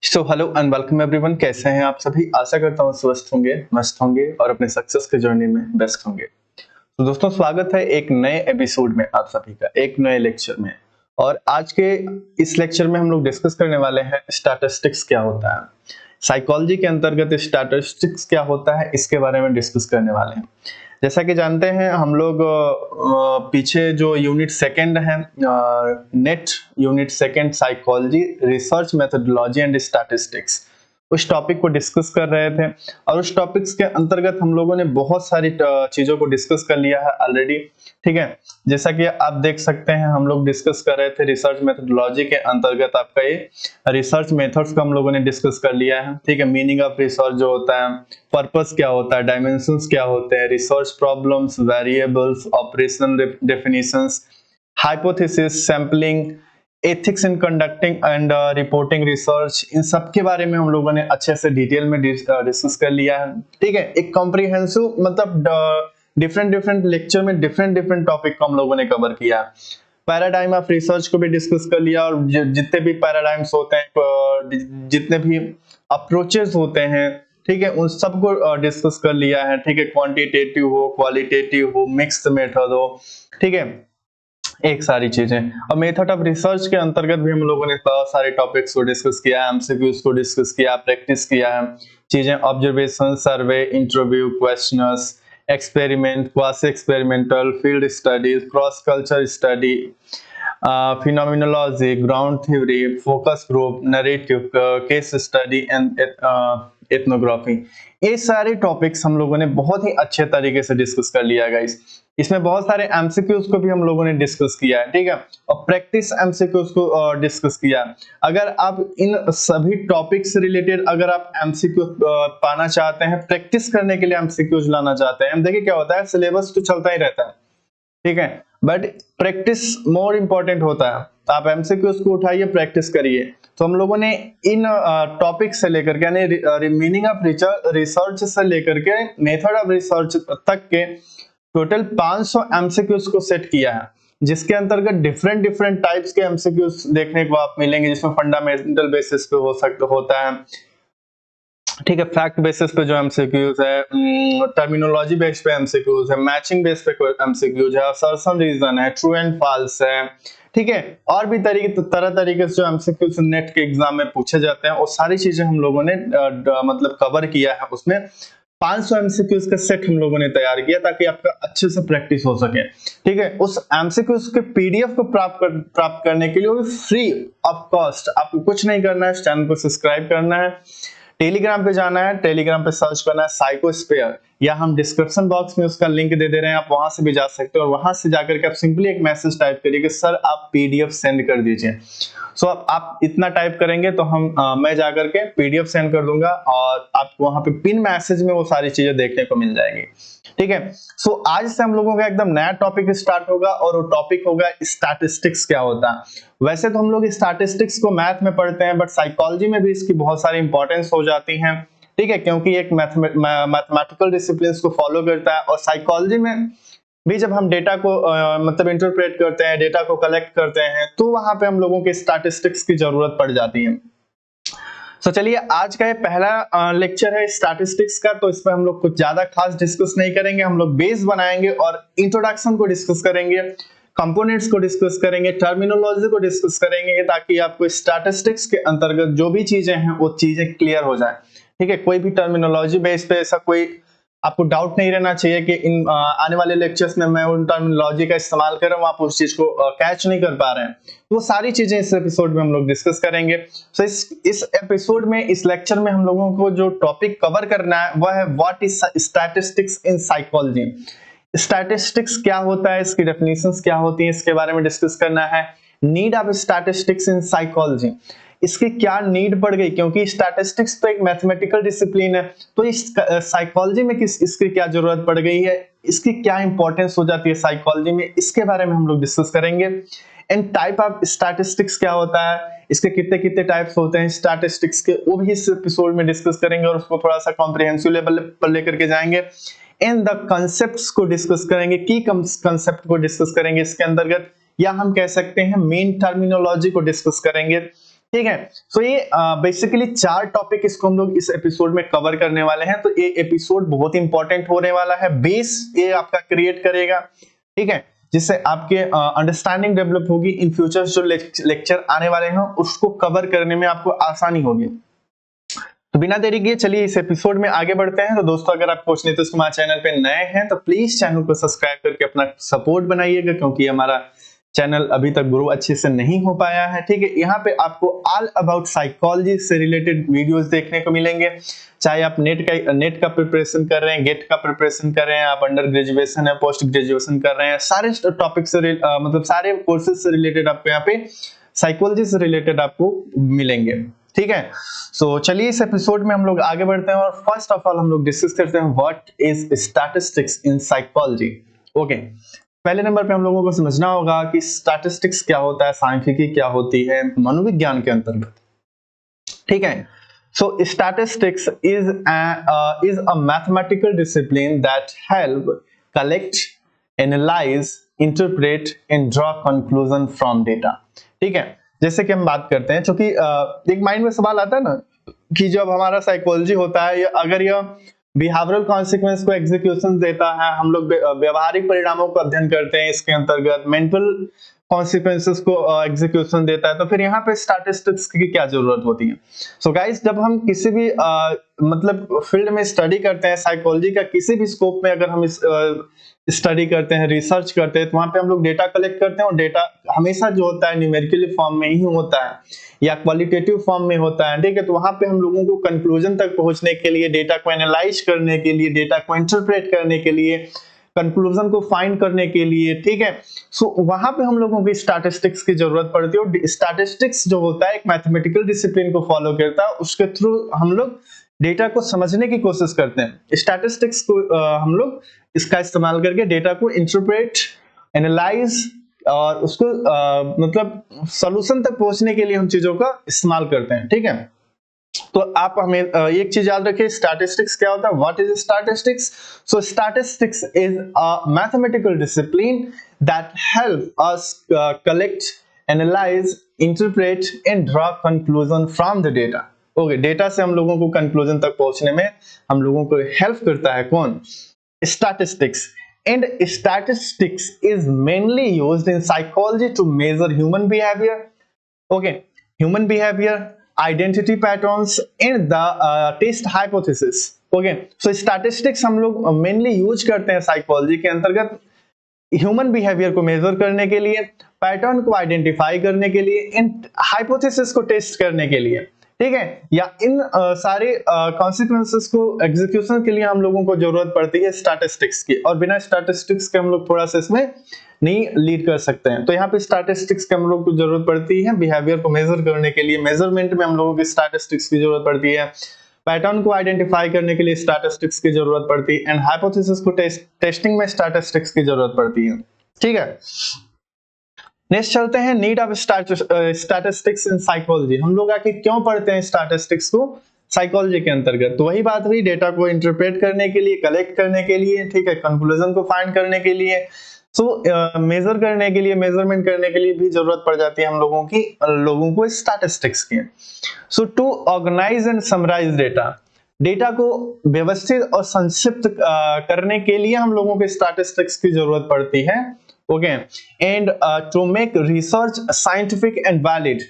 So hello and welcome everyone. कैसे हैं आप सभी? आशा करता हूँ स्वस्थ होंगे, मस्त होंगे और अपने सक्सेस के जर्नी में बेस्ट होंगे। तो दोस्तों, स्वागत है एक नए एपिसोड में आप सभी का, एक नए लेक्चर में। और आज के इस लेक्चर में हम लोग डिस्कस करने वाले हैं स्टैटिस्टिक्स क्या होता है। साइकोलॉजी के अंतर्गत स्टैटिस्टिक्स क्या होता है, इसके बारे में डिस्कस करने वाले हैं। जैसा कि जानते हैं हम लोग पीछे जो यूनिट सेकंड है, net unit second psychology research methodology and statistics, उस टॉपिक को डिस्कस कर रहे थे। और उस टॉपिक्स के अंतर्गत हम लोगों ने बहुत सारी चीजों को डिस्कस कर लिया है ऑलरेडी। ठीक है, जैसा कि आप देख सकते हैं हम लोग डिस्कस कर रहे थे रिसर्च मेथोडोलॉजी के अंतर्गत आपका ये रिसर्च मेथड्स को हम लोगों ने डिस्कस कर लिया है। ठीक है, मीनिंग ऑफ रिसर्च जो होता है, पर्पस क्या होता है, डायमेंशंस क्या होते हैं, research problems, variables, operational definitions, hypothesis, sampling, ethics in conducting and reporting research, इन सब के बारे में हम लोगों ने अच्छे से डिटेल में डिस्कस कर लिया है। ठीक है, एक कॉम्प्रिहेंसिव मतलब डिफरेंट डिफरेंट लेक्चर में डिफरेंट डिफरेंट टॉपिक को हम लोगों ने कवर किया। पैराडाइम ऑफ रिसर्च को भी डिस्कस कर लिया, और जितने भी पैराडाइम्स होते हैं, जितने भी अप्रोचेस होते हैं, ठीक है, उन सबको डिस्कस कर लिया है। ठीक है, क्वांटिटेटिव हो, क्वालिटेटिव हो, मिक्स्ड मेथड हो, ठीक है, एक सारी चीजें। और मेथड ऑफ रिसर्च के अंतर्गत भी हम लोगों ने बहुत सारे टॉपिक्स को डिस्कस किया है, एमसीक्यूज को डिस्कस किया, प्रैक्टिस किया है, चीजें observation, survey, interview, questions, experiment, quasi experimental, field studies, cross culture study, phenomenology, ground theory, focus group, narrative, case study and ethnography. ये सारे टॉपिक्स हम लोगों ने बहुत ही अच्छे तरीके से डिस्कस कर लिया गाइस। इसमें बहुत सारे एमसीक्यूज को भी हम लोगों ने डिस्कस किया है। ठीक है, और प्रैक्टिस एमसीक्यूज को डिस्कस किया। अगर आप इन सभी टॉपिक से रिलेटेड अगर आप एमसीक्यू पाना चाहते हैं, प्रैक्टिस करने के लिए एमसीक्यूज लाना चाहते हैं, देखिए क्या होता है, सिलेबस तो चलता ही रहता है, ठीक है, बट प्रैक्टिस मोर इंपॉर्टेंट होता है। तो आप एमसीक्यूज को उठाइए, प्रैक्टिस करिए। तो हम लोगों ने इन टॉपिक से लेकर के, यानी मीनिंग ऑफ रिसर्च से लेकर के मेथड ऑफ रिसर्च तक के टोटल 500 एमसीक्यूज को सेट किया है, जिसके अंतर्गत डिफरेंट डिफरेंट टाइप्स के एमसीक्यूज देखने को आप मिलेंगे, जिसमें फंडामेंटल बेसिस पे होता है, ठीक है, फैक्ट बेसिस पे जो एमसीक्यूज है, टर्मिनोलॉजी बेस पे एमसीक्यूज है, मैचिंग बेस पे एमसीक्यूज है, असर्शन रीजन है, ट्रू एंड फॉल्स है, ठीक है, और भी तरह तरीके से जो एमसीक्यूज नेट के एग्जाम में पूछे जाते हैं, वो सारी चीजें हम लोगों ने मतलब कवर किया है। उसमें 500 एमसीक्यूज का सेट हम लोगों ने तैयार किया ताकि आपका अच्छे से प्रैक्टिस हो सके। ठीक है, उस एमसीक्यूज के पीडीएफ को प्राप्त करने के लिए फ्री ऑफ कॉस्ट, आपको कुछ नहीं करना है, चैनल को सब्सक्राइब करना है, टेलीग्राम पे जाना है, टेलीग्राम पे सर्च करना है साइकोस्फीयर, या हम डिस्क्रिप्शन बॉक्स में उसका लिंक दे दे रहे हैं, आप वहां से भी जा सकते हो। और वहां से जाकर के आप सिंपली एक मैसेज टाइप करिए कि सर आप पीडीएफ सेंड कर दीजिए। सो आप इतना टाइप करेंगे तो मैं जाकर के पीडीएफ सेंड कर दूंगा, और आपको वहां पे पिन मैसेज में वो सारी चीजें देखने को मिल जाएगी। ठीक है, सो आज से हम लोगों का एकदम नया टॉपिक स्टार्ट होगा, और वो टॉपिक होगा स्टैटिस्टिक्स क्या होता है। वैसे तो हम लोग स्टैटिस्टिक्स को मैथ में पढ़ते हैं, बट साइकोलॉजी में भी इसकी बहुत सारी इंपॉर्टेंस हो जाती है। ठीक है, क्योंकि एक मैथमेटिकल डिसिप्लिन को फॉलो करता है, और साइकोलॉजी में भी जब हम डेटा को मतलब इंटरप्रेट करते हैं, डेटा को कलेक्ट करते हैं, तो वहां पे हम लोगों के स्टैटिस्टिक्स की जरूरत पड़ जाती है। तो चलिए, आज का ये पहला लेक्चर है स्टैटिस्टिक्स का, तो इसमें हम लोग कुछ ज्यादा खास डिस्कस नहीं करेंगे, हम लोग बेस बनाएंगे और इंट्रोडक्शन को डिस्कस करेंगे, कंपोनेंट्स को डिस्कस करेंगे, टर्मिनोलॉजी को डिस्कस करेंगे, ताकि आपको स्टैटिस्टिक्स के अंतर्गत जो भी चीजें हैं वो चीजें क्लियर हो जाए। ठीक है, कोई भी टर्मिनोलॉजी बेस पे ऐसा कोई आपको डाउट नहीं रहना चाहिए कि इन आने वाले लेक्चर्स में मैं उन टर्मिनोलॉजी का इस्तेमाल कर रहा हूं, आप उस चीज को कैच नहीं कर पा रहे हैं। तो वो सारी चीजें इस एपिसोड में हम लोग डिस्कस करेंगे। सो इस एपिसोड में, इस लेक्चर में हम लोगों को जो टॉपिक कवर करना है वह है what is statistics in psychology. Statistics क्या होता है, इसकी डेफिनेशंस क्या होती हैं, इसके बारे में डिस्कस करना है। Need of statistics in psychology, इसकी क्या नीड पड़ गई, क्योंकि स्टैटिस्टिक्स तो एक मैथमेटिकल डिसिप्लिन है, तो इस साइकोलॉजी में इसकी क्या जरूरत पड़ गई है, इसकी क्या इंपॉर्टेंस हो जाती है साइकोलॉजी में, इसके बारे में हम लोग डिस्कस करेंगे। एंड टाइप ऑफ स्टैटिस्टिक्स क्या होता है, इसके कितने कितने टाइप्स होते हैं स्टैटिस्टिक्स के, वो भी इस एपिसोड में डिस्कस करेंगे, और उसको थोड़ा सा कॉम्प्रिहेंसिव लेवल पर लेकर के जाएंगे। इन द कॉन्सेप्ट्स को डिस्कस करेंगे, की कॉन्सेप्ट को डिस्कस करेंगे इसके अंतर्गत, या हम कह सकते हैं मेन टर्मिनोलॉजी को डिस्कस करेंगे। ठीक है। सो ये बेसिकली 4 टॉपिक इसको हम लोग इस एपिसोड में कवर करने वाले हैं। तो ये एपिसोड बहुत इंपॉर्टेंट होने वाला है, बेस ये आपका क्रिएट करेगा, ठीक है, जिससे आपके अंडरस्टैंडिंग डेवलप होगी। इन फ्यूचर जो लेक्चर आने वाले हैं उसको कवर करने में आपको आसानी होगी। तो बिना देरी किए चलिए इस एपिसोड में आगे बढ़ते हैं। तो दोस्तों, अगर आप कोच नीतीश कुमार चैनल पे नए हैं तो प्लीज चैनल को सब्सक्राइब करके अपना सपोर्ट बनाइएगा, क्योंकि हमारा चैनल अभी तक ग्रो अच्छे से नहीं हो पाया है, ठीक है। यहाँ पे आपको ऑल अबाउट साइकोलॉजी से रिलेटेड वीडियोस देखने को मिलेंगे, चाहे आप नेट का प्रिपरेशन कर रहे हैं, गेट का प्रिपरेशन कर रहे हैं, आप अंडर ग्रेजुएशन है, पोस्ट ग्रेजुएशन कर रहे हैं, सारे टॉपिक से मतलब सारे कोर्सेज से रिलेटेड आपको यहाँ पे साइकोलॉजी से रिलेटेड आपको मिलेंगे, ठीक है। सो चलिए इस एपिसोड में हम लोग आगे बढ़ते हैं और फर्स्ट ऑफ ऑल हम लोग डिस्कस करते हैं what is statistics in psychology. Okay, पहले नंबर पे हम लोगों को समझना होगा कि स्टैटिस्टिक्स क्या होता है, सांख्यिकी क्या होती है मनोविज्ञान के अंतर्गत, ठीक है। So statistics is a mathematical discipline that help collect, analyse, interpret and draw conclusion from data, ठीक है। जैसे कि हम बात करते हैं, क्योंकि एक माइंड में सवाल आता है ना कि जब हमारा साइकोलॉजी होता है, अगर यह बिहेवियरल कॉन्सिक्वेंस को एग्जीक्यूशन देता है, हम लोग व्यवहारिक परिणामों को अध्ययन करते हैं, इसके अंतर्गत मेंटल कॉन्सिक्वेंसेस को एग्जीक्यूशन देता है, तो फिर यहाँ पे स्टैटिस्टिक्स की क्या जरूरत होती है। सो गाइस, जब हम किसी भी मतलब फील्ड में स्टडी करते हैं, साइकोलॉजी का किसी भी स्कोप में अगर हम स्टडी करते हैं, रिसर्च करते हैं, तो वहां पे हम लोग डेटा कलेक्ट करते हैं और डेटा हमेशा जो होता है न्यूमेरिकल फॉर्म में ही होता है या क्वालिटेटिव फॉर्म में होता है, ठीक है। तो वहां पे हम लोगों को कंक्लूजन तक पहुंचने के लिए, डेटा को एनालाइज करने के लिए, डेटा को इंटरप्रेट करने के लिए, कंक्लूजन को फाइंड करने के लिए, ठीक है। सो वहां पे हम लोगों को स्टैटिस्टिक्स की जरूरत पड़ती है और स्टैटिस्टिक्स जो होता है एक मैथमेटिकल डिसिप्लिन को फॉलो करता है, उसके थ्रू हम लोग डेटा को समझने की कोशिश करते हैं। स्टैटिस्टिक्स को हम लोग इसका इस्तेमाल करके डेटा को इंटरप्रेट, एनालाइज और उसको मतलब सॉल्यूशन तक पहुंचने के लिए हम चीजों का इस्तेमाल करते हैं, ठीक है। तो आप हमें एक चीज याद रखिए, स्टैटिस्टिक्स क्या होता है, what is statistics. So statistics is a mathematical discipline that help us collect, analyse, interpret and draw conclusion from the data. Okay, data से हम लोगों को कंक्लूजन तक पहुंचने में हम लोगों को हेल्प करता है कौन, statistics. And statistics is mainly used in psychology to measure human behavior, okay, human behavior, identity patterns and the test hypothesis, okay. So statistics हम लोग mainly use करते हैं साइकोलॉजी के अंतर्गत ह्यूमन बिहेवियर को मेजर करने के लिए, पैटर्न को आइडेंटिफाई करने के लिए, इन हाइपोथेसिस को टेस्ट करने के लिए, ठीक है, या इन सारे कॉन्सिक्वेंसेस को एग्जीक्यूशन के लिए हम लोगों को जरूरत पड़ती है स्टैटिस्टिक्स की, और बिना स्टैटिस्टिक्स के हम लोग थोड़ा सा इसमें नहीं लीड कर सकते हैं। तो यहाँ पे स्टैटिस्टिक्स की हम लोग को जरूरत पड़ती है बिहेवियर को मेजर करने के लिए, मेजरमेंट में हम लोगों की स्टैटिस्टिक्स की जरूरत पड़ती है, पैटर्न को आइडेंटिफाई करने के लिए स्टैटिस्टिक्स की जरूरत पड़ती है, एंड हाइपोथेसिस को टेस्टिंग में स्टैटिस्टिक्स की जरूरत पड़ती है, ठीक है। नेक्स्ट चलते हैं, need of statistics in psychology. हम लोग आके क्यों पढ़ते हैं स्टैटिस्टिक्स को साइकोलॉजी के अंतर्गत, तो वही बात हुई, डेटा को इंटरप्रेट करने के लिए, कलेक्ट करने के लिए, ठीक है, कंक्लूजन को फाइंड करने के लिए, मेजर करने के लिए, मेजरमेंट करने के लिए भी जरूरत पड़ जाती है हम लोगों को स्टैटिस्टिक्स की। So to organise and summarise data को व्यवस्थित और संक्षिप्त करने के लिए हम लोगों को स्टैटिस्टिक्स की जरूरत पड़ती है, okay. And to make research scientific and valid,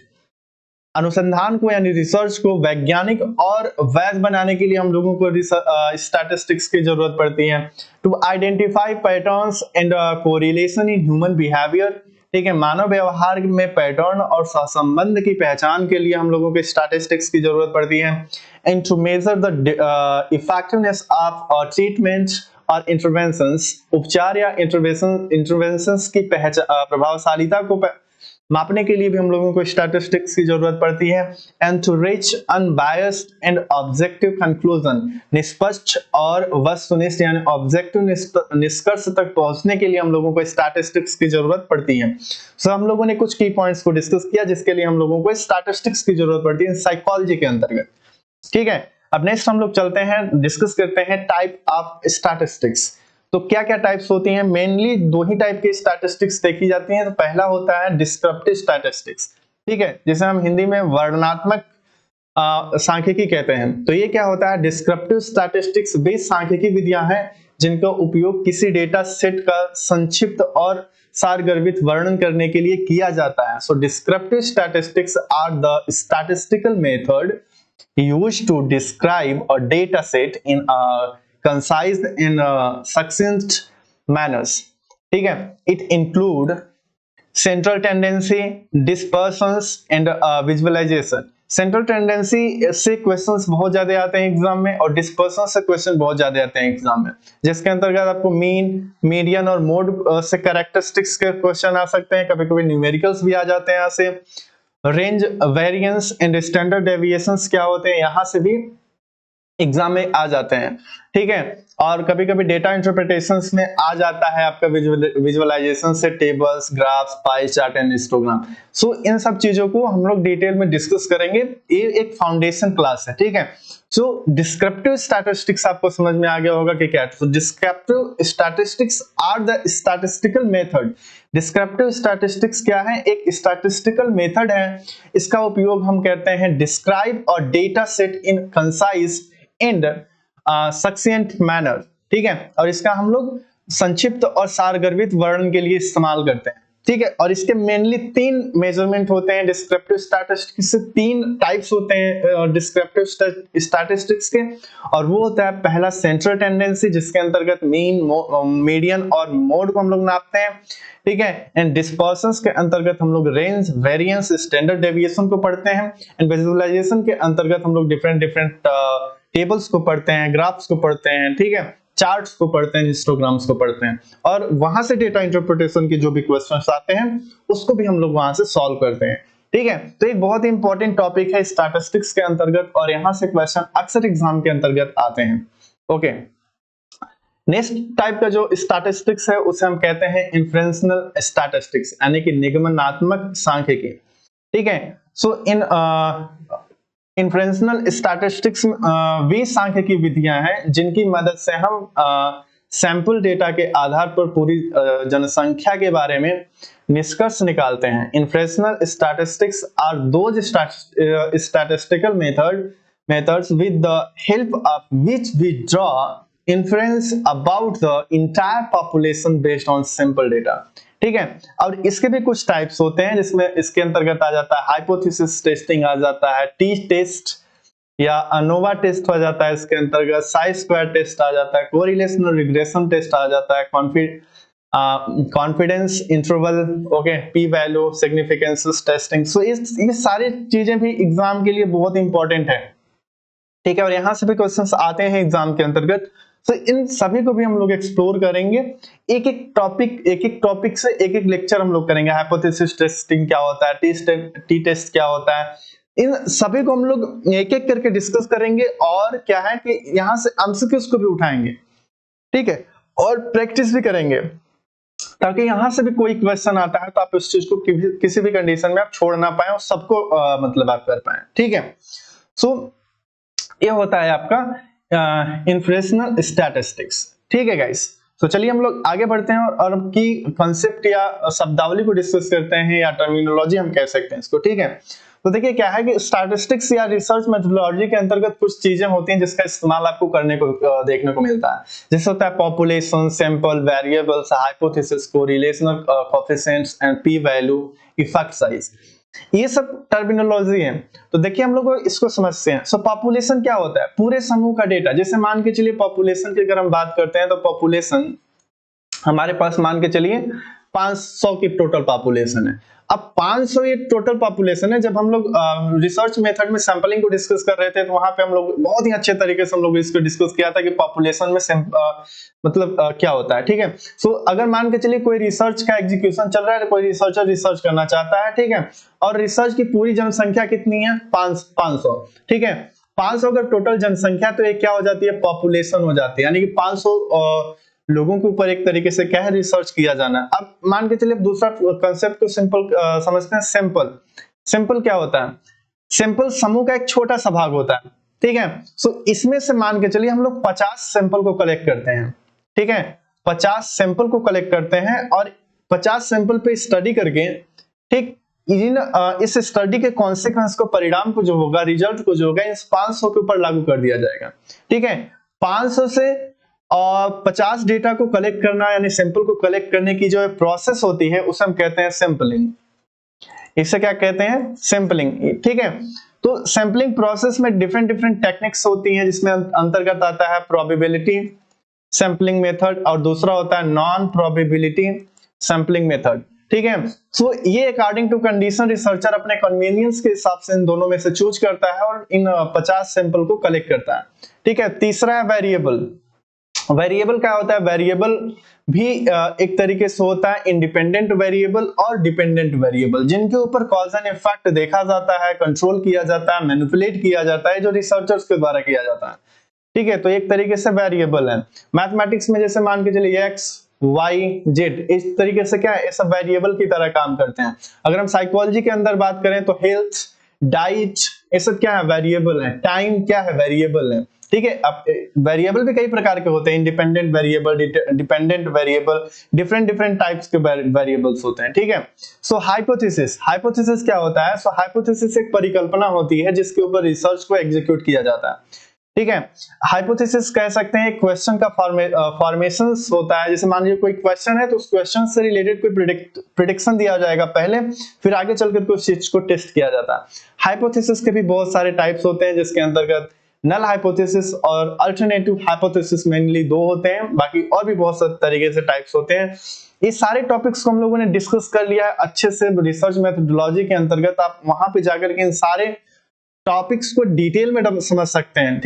अनुसंधान को यानी रिसर्च को वैज्ञानिक और वैध बनाने के लिए हम लोगों को स्टैटिस्टिक्स की जरूरत पड़ती है। To identify patterns and correlation in human behaviour, ठीक है, मानव व्यवहार में पैटर्न और सहसंबंध की पहचान के लिए हम लोगों को स्टैटिस्टिक्स की जरूरत पड़ती है। And to measure the effectiveness of treatment और इंटरवेंशंस, उपचार या इंटरवेंशंस की प्रभावशालिता को मापने के लिए भी हम लोगों को स्टैटिस्टिक्स की जरूरत पड़ती है। And to reach unbiased and objective conclusion, निष्पक्ष और वस्तुनिष्ठ यानी ऑब्जेक्टिव निष्कर्ष तक पहुंचने के लिए हम लोगों को स्टैटिस्टिक्स की जरूरत पड़ती है। सो हम लोगों ने कुछ की पॉइंट्स को डिस्कस किया जिसके लिए हम लोगों को स्टैटिस्टिक्स की जरूरत पड़ती है साइकोलॉजी के अंतर्गत, ठीक है। अब नेक्स्ट हम लोग चलते हैं, डिस्कस करते हैं टाइप ऑफ स्टैटिस्टिक्स। तो क्या क्या टाइप्स होती हैं, मेनली दो ही टाइप के स्टैटिस्टिक्स देखी जाती हैं। तो पहला होता है डिस्क्रिप्टिव स्टैटिस्टिक्स, ठीक है, जिसे हम हिंदी में वर्णनात्मक सांख्यिकी कहते हैं। तो ये क्या होता है, डिस्क्रिप्टिव स्टैटिस्टिक्स वे सांख्यिकी विधियां हैं जिनका उपयोग किसी डेटा सेट का संक्षिप्त और सारगर्भित वर्णन करने के लिए किया जाता है। So descriptive statistics are the statistical method used to describe a data set in a concise and succinct manners. ठीक है, it include central tendency, dispersions and visualization. Central tendency से क्वेश्चंस बहुत ज्यादा आते हैं एग्जाम में और डिस्पर्सन से क्वेश्चन बहुत ज्यादा आते हैं एग्जाम में, जिसके अंतर्गत आपको मीन, मीडियन और मोड से कैरेक्टरिस्टिक्स के क्वेश्चन आ सकते हैं, कभी कभी न्यूमेरिकल्स भी आ जाते हैं यहाँ से। Range, variance and standard deviations क्या होते हैं, यहाँ से भी एग्जाम में आ जाते हैं। ठीक है, और कभी कभी डेटा इंटरप्रिटेशंस में आ जाता है आपका विजुअलाइजेशन से tables, graphs, pie chart and histogram. So इन सब चीजों को हम लोग डिटेल में डिस्कस करेंगे, ये एक फाउंडेशन क्लास है। ठीक है, सो डिस्क्रिप्टिव स्टैटिस्टिक्स आपको समझ में आ गया होगा कि क्या है। तो descriptive statistics are the statistical method. Descriptive statistics क्या है, एक स्टैटिस्टिकल मेथड है, इसका उपयोग हम करते हैं डिस्क्राइब और data set in concise and सक्सेंट manner. ठीक है, और इसका हम लोग संक्षिप्त और सारगर्भित वर्णन के लिए इस्तेमाल करते हैं। ठीक है, और इसके मेनली 3 मेजरमेंट होते हैं डिस्क्रिप्टिव स्टैटिस्टिक्स से। 3 टाइप्स होते हैं डिस्क्रिप्टिव स्टैटिस्टिक्स के, और वो होता है पहला सेंट्रल टेंडेंसी, जिसके अंतर्गत मीन, मीडियन और मोड को हम लोग नापते हैं। ठीक है, एंड डिस्पर्शंस के अंतर्गत हम लोग रेंज, वेरिएंस, स्टैंडर्ड डेविएशन को पढ़ते हैं। एंड विजुअलाइजेशन के अंतर्गत हम लोग डिफरेंट टेबल्स को पढ़ते हैं, ग्राफ्स को पढ़ते हैं। ठीक है, चार्ट्स को पढ़ते हैं, हिस्टोग्राम्स को पढ़ते हैं, और वहां से डेटा इंटरप्रिटेशन के जो भी क्वेश्चंस आते हैं उसको भी हम लोग वहां से सॉल्व करते हैं। ठीक है, तो एक बहुत ही इंपॉर्टेंट टॉपिक है स्टैटिस्टिक्स के अंतर्गत, और यहाँ से क्वेश्चन अक्सर एग्जाम के अंतर्गत आते हैं। ओके, नेक्स्ट टाइप का जो स्टैटिस्टिक्स है उसे हम कहते हैं इन्फ्रेंशनल स्टैटिस्टिक्स, यानी कि निगमनात्मक सांख्यिकी। ठीक है, सो इन इन्फ्रेंशनल स्टैटिस्टिक्स वे सांख्यिकी विधियां हैं जिनकी मदद से हम सैंपल डेटा के आधार पर पूरी जनसंख्या के बारे में निष्कर्ष निकालते हैं। Inferential statistics are those statistical methods with the help of which we draw inference about the entire population based on simple data. ठीक है, और इसके भी कुछ टाइप्स होते हैं, जिसमें इसके अंतर्गत आ जाता है हाइपोथेसिस टेस्टिंग, आ जाता है टी टेस्ट या अनोवा टेस्ट हो जाता है, इसके अंतर्गत साइ स्क्वायर टेस्ट आ जाता है, कोरिलेशनल रिग्रेशन टेस्ट आ जाता है, confidence interval, okay, p value, significance testing. So ये सारी चीजें भी एग्जाम के लिए बहुत इंपॉर्टेंट है। ठीक है, और यहाँ से भी क्वेश्चंस आते हैं एग्जाम के अंतर्गत। तो इन सभी को भी हम लोग एक्सप्लोर करेंगे, एक एक टॉपिक से एक एक लेक्चर हम लोग करेंगे। हाइपोथेसिस टेस्टिंग क्या होता है, टी टेस्ट क्या होता है, इन सभी को हम लोग एक एक करके डिस्कस करेंगे, और क्या है कि यहाँ से एमसीक्यूज को भी उठाएंगे। ठीक है, और प्रैक्टिस भी करेंगे, ताकि यहाँ से भी कोई क्वेश्चन आता है तो आप उस चीज को किसी भी कंडीशन में आप छोड़ ना पाए और सबको मतलब आप कर पाए। ठीक है, सो ये होता है आपका इन्फ्रेंशनल स्टैटिस्टिक्स। ठीक है गाइस, तो चलिए हम लोग आगे बढ़ते हैं और अब की कॉन्सेप्ट या शब्दावली को डिस्कस करते हैं, या टर्मिनोलॉजी हम कह सकते हैं इसको। ठीक है, तो देखिए क्या है कि स्टैटिस्टिक्स या रिसर्च मेथोडोलॉजी के अंतर्गत कुछ चीजें होती हैं जिसका इस्तेमाल आपको करने को देखने को मिलता है, जैसे होता है population, sample, variables, hypothesis, correlational coefficients and P value, effect size. ये सब टर्मिनोलॉजी है। तो देखिए हम लोग इसको समझते हैं। सो पॉपुलेशन क्या होता है, पूरे समूह का डेटा। जैसे मान के चलिए पॉपुलेशन की अगर हम बात करते हैं तो पॉपुलेशन हमारे पास मान के चलिए 500 की टोटल पॉपुलेशन है। अब 500 ये टोटल पॉपुलेशन है। जब हम लोग रिसर्च मेथड में सैंपलिंग को डिस्कस कर रहे थे तो वहां पे हम लोग बहुत ही अच्छे तरीके से हम लोग इसको डिस्कस किया था कि पॉपुलेशन में मतलब क्या होता है। ठीक है, सो अगर मान के चलिए कोई रिसर्च का एग्जीक्यूशन चल रहा है, कोई रिसर्चर रिसर्च करना चाहता है, ठीक है, और रिसर्च की पूरी जनसंख्या कितनी है, 500। ठीक है, 500 अगर टोटल जनसंख्या तो ये क्या हो जाती है, पॉपुलेशन हो जाती है, यानी कि 500 लोगों के ऊपर एक तरीके से क्या है, रिसर्च किया जाना। अब मान के चलिए दूसरा कंसेप्ट को सिंपल समझते हैं, सैंपल। सैंपल क्या होता है, सैंपल समूह का एक छोटा सा भाग होता है। ठीक है, सो इसमें से मान के चलिए हम लोग 50 सैंपल को कलेक्ट करते हैं। ठीक है, 50 सैंपल को कलेक्ट करते हैं और 50 सैंपल पे स्टडी करके, ठीक, इस स्टडी के कॉन्सिक्वेंस को, परिणाम को जो होगा, रिजल्ट को जो होगा, इस 500 के ऊपर लागू कर दिया जाएगा। ठीक है, 500 से 50 डेटा को कलेक्ट करना, यानी सैंपल को कलेक्ट करने की जो प्रोसेस होती है उसे हम कहते हैं सैंपलिंग। इसे क्या कहते हैं? सैंपलिंग। ठीक है, तो सैंपलिंग प्रोसेस में डिफरेंट टेक्निक्स होती हैं, जिसमें अंतर्गत आता है प्रोबेबिलिटी सैंपलिंग मेथड और दूसरा होता है नॉन प्रोबेबिलिटी सैंपलिंग मेथड। ठीक है, सो ये अकॉर्डिंग टू कंडीशन रिसर्चर अपने कन्वीनियंस के हिसाब से इन दोनों में से चूज करता है और इन 50 सैंपल को कलेक्ट करता है। ठीक है, तीसरा है वेरिएबल। वेरिएबल क्या होता है? वेरिएबल भी एक तरीके से होता है इंडिपेंडेंट वेरिएबल और डिपेंडेंट वेरिएबल, जिनके ऊपर कॉज एंड इफेक्ट देखा जाता है, कंट्रोल किया जाता है, मैनिपुलेट किया जाता है, जो रिसर्चर्स के द्वारा किया जाता है। ठीक है, तो एक तरीके से वेरिएबल है। मैथमेटिक्स में जैसे मान के चलिए एक्स वाई जेड, इस तरीके से क्या है, ये सब वेरिएबल की तरह काम करते हैं। अगर हम साइकोलॉजी के अंदर बात करें तो हेल्थ, डाइट, ये सब क्या है? वेरिएबल है। टाइम क्या है? वेरिएबल है। ठीक है, अब वेरिएबल भी कई प्रकार के होते हैं, independent variable, dependent variable, different types के वेरिएबल्स होते हैं। ठीक है, सो हाइपोथेसिस क्या होता है? सो हाइपोथेसिस एक परिकल्पना होती है जिसके ऊपर रिसर्च को एग्जीक्यूट किया जाता है। ठीक है, हाइपोथेसिस कह सकते हैं क्वेश्चन का फॉर्मेशन होता है। जैसे मान लीजिए कोई क्वेश्चन है तो उस क्वेश्चन से रिलेटेड कोई प्रिडिक्शन दिया जाएगा पहले, फिर आगे चलकर उस चीज को टेस्ट किया जाता है। हाइपोथेसिस के भी बहुत सारे टाइप्स होते हैं, जिसके अंतर्गत नल हाइपोथेसिस और अल्टरनेटिव हाइपोथेसिस मेनली 2 होते हैं, बाकी और भी बहुत सारे तरीके से टाइप्स होते हैं। ये सारे टॉपिक्स को हम लोगों ने डिस्कस कर लिया है अच्छे से। रिसर्च मेथोडोलॉजी के अंतर्गत आप वहां पे जाकर के इन सारे टॉपिक्स को डिटेल में समझ सकते हैं।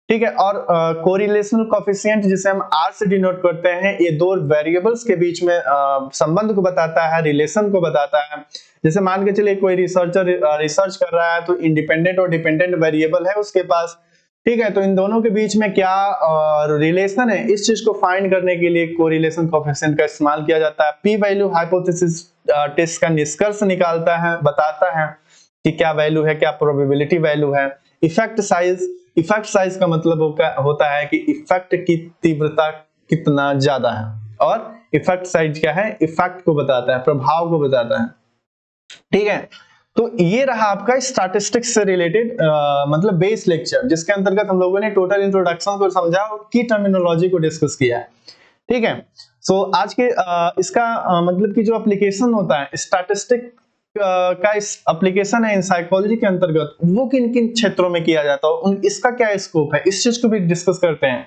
ठीक है, और कोरिलेशनल कोएफिशिएंट जिसे हम R से डिनोट करते हैं, ये 2 वेरिएबल्स के बीच में संबंध को बताता है, रिलेशन को बताता है। जैसे मान के चलिए कोई रिसर्चर रिसर्च कर रहा है तो इंडिपेंडेंट और डिपेंडेंट वेरिएबल है उसके पास। ठीक है, तो इन दोनों के बीच में क्या रिलेशन है, इस चीज को फाइंड करने के लिए कोरिलेशन कोएफिशिएंट का इस्तेमाल किया जाता है। पी वैल्यू हाइपोथेसिस टेस्ट का निष्कर्ष निकालता है, बताता है कि क्या वैल्यू है, क्या प्रोबेबिलिटी वैल्यू है। इफेक्ट साइज का मतलब होता है कि इफेक्ट की तीव्रता कितना ज्यादा है, और इफेक्ट साइज क्या है? इफेक्ट को बताता है, प्रभाव को बताता है। ठीक है, तो ये रहा आपका स्टैटिस्टिक्स से रिलेटेड मतलब बेस लेक्चर, जिसके अंतर्गत हम लोगों ने टोटल इंट्रोडक्शन को समझा और की टर्मिनोलॉजी को डिस्कस किया है। ठीक है, सो आज के इसका मतलब कि जो एप्लीकेशन होता है स्टैटिस्टिक का इस एप्लीकेशन है इन साइकोलॉजी के अंतर्गत, वो किन किन क्षेत्रों में किया जाता है, इसका क्या स्कोप है, इस चीज को भी डिस्कस करते हैं।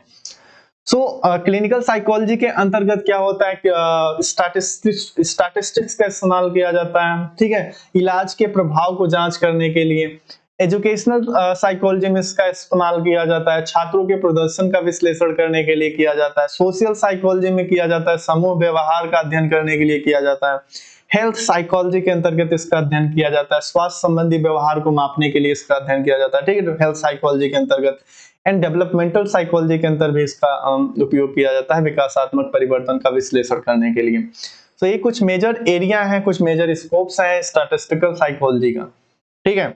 सो क्लिनिकल साइकोलॉजी के अंतर्गत क्या होता है कि स्टैटिस्टिक्स का इस्तेमाल किया जाता है। ठीक है, इलाज के प्रभाव को जांच करने के लिए। एजुकेशनल साइकोलॉजी में इसका इस्तेमाल किया जाता है, छात्रों के प्रदर्शन का विश्लेषण करने के लिए किया जाता है। सोशल साइकोलॉजी में किया जाता है, समूह व्यवहार का अध्ययन करने के लिए किया जाता है। हेल्थ साइकोलॉजी के अंतर्गत इसका अध्ययन किया जाता है, स्वास्थ्य संबंधी व्यवहार को मापने के लिए इसका अध्ययन किया जाता है। ठीक है, हेल्थ साइकोलॉजी के अंतर्गत। एंड डेवलपमेंटल साइकोलॉजी के अंदर भी इसका उपयोग किया जाता है विकासात्मक परिवर्तन का विश्लेषण करने के लिए। तो ये कुछ मेजर एरिया हैं, कुछ मेजर स्कोप्स हैं स्टैटिस्टिकल साइकोलॉजी का। ठीक है,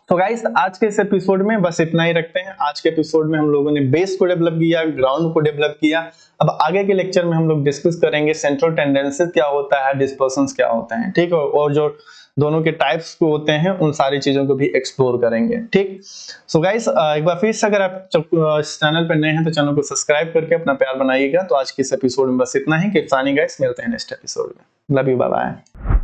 तो गाइस आज के इस एपिसोड में बस इतना ही रखते हैं। आज के एपिसोड में हम लोगों ने बेस को डेवलप किया, ग्राउंड को डेवलप किया। अब आगे के लेक्चर में हम लोग डिस्कस करेंगे सेंट्रल टेंडेंसीज क्या होता है, डिस्पर्सन्स क्या होते हैं। ठीक है, और जो दोनों के टाइप्स को होते हैं उन सारी चीजों को भी एक्सप्लोर करेंगे। ठीक, सो गाइस एक बार फिर से अगर आप इस चैनल पर नए हैं तो चैनल को सब्सक्राइब करके अपना प्यार बनाइएगा। तो आज के इस एपिसोड में बस इतना ही। कीप साइनिंग गाइस, मिलते हैं नेक्स्ट एपिसोड में। Love you, bye bye.